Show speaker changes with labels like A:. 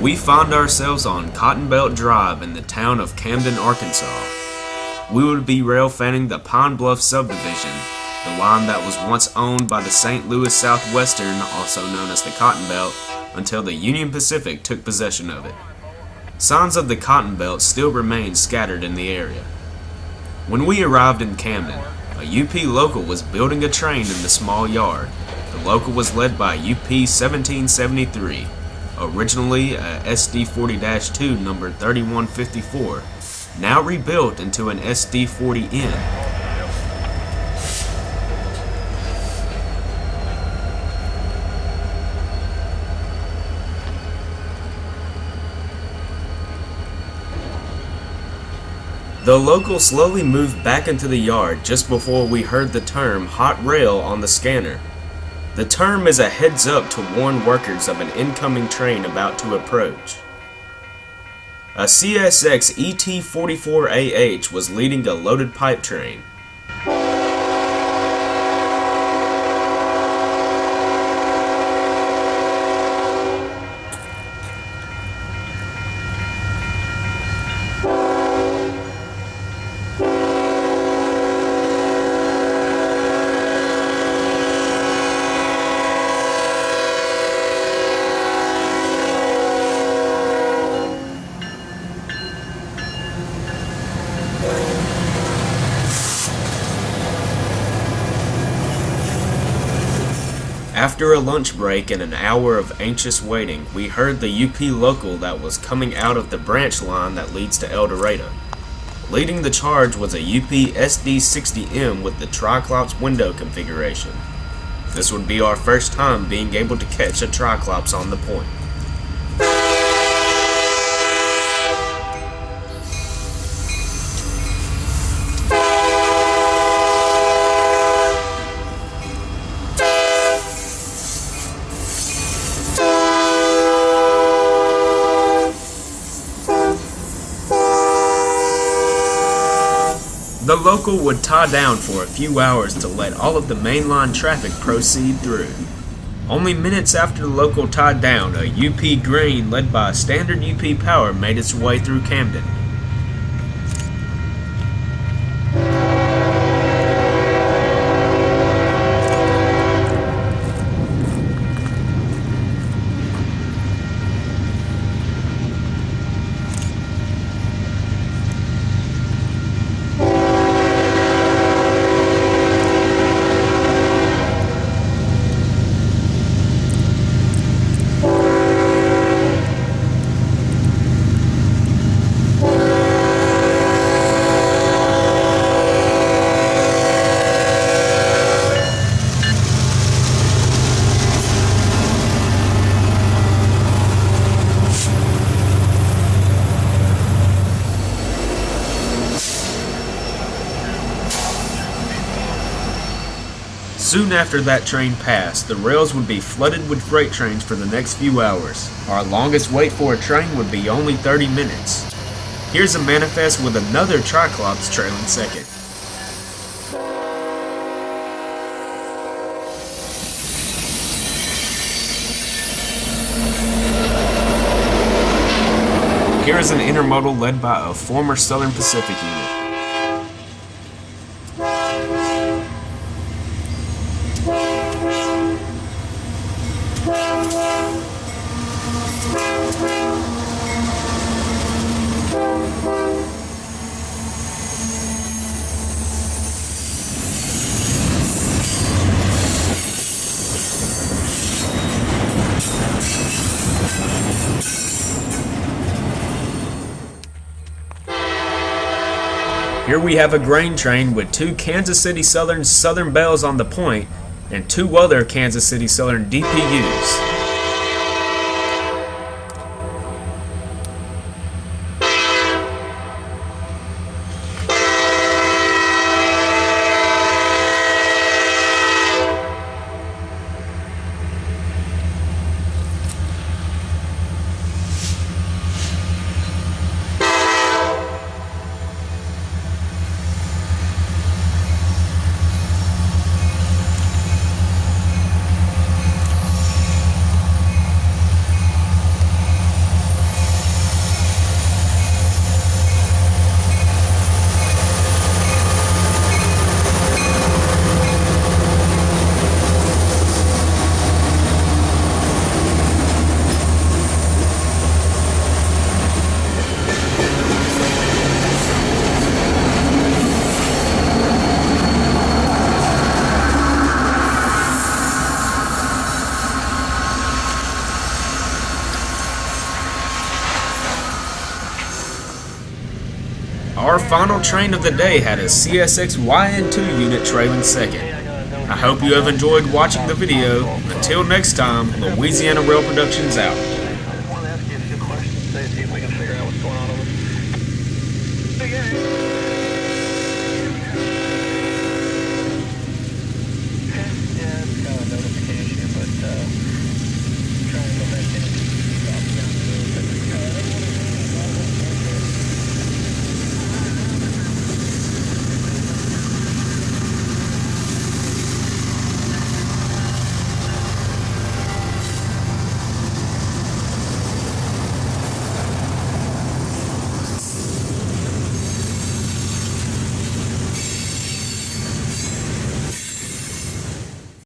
A: We find ourselves on Cotton Belt Drive in the town of Camden, Arkansas. We would be railfanning the Pine Bluff subdivision, the line that was once owned by the St. Louis Southwestern, also known as the Cotton Belt, until the Union Pacific took possession of it. Signs of the Cotton Belt still remain scattered in the area. When we arrived in Camden, a UP local was building a train in the small yard. The local was led by UP 1773, originally a SD40-2 number 3154, now rebuilt into an SD40N. The local slowly moved back into the yard just before we heard the term hot rail on the scanner. The term is a heads up to warn workers of an incoming train about to approach. A CSX ET44AH was leading a loaded pipe train. After a lunch break and an hour of anxious waiting, we heard the UP local that was coming out of the branch line that leads to El Dorado. Leading the charge was a UP SD60M with the Triclops window configuration. This would be our first time being able to catch a Triclops on the point. The local would tie down for a few hours to let all of the mainline traffic proceed through. Only minutes after the local tied down, a UP Green led by a standard UP Power made its way through Camden. Soon after that train passed, the rails would be flooded with freight trains for the next few hours. Our longest wait for a train would be only 30 minutes. Here's a manifest with another Triclops trailing second. Here is an intermodal led by a former Southern Pacific unit. Here we have a grain train with two Kansas City Southern Bells on the point and two other Kansas City Southern DPUs. final train of the day had a CSX YN2 unit trailing second. I hope you have enjoyed watching the video. Until next time, Louisiana Rail Productions out.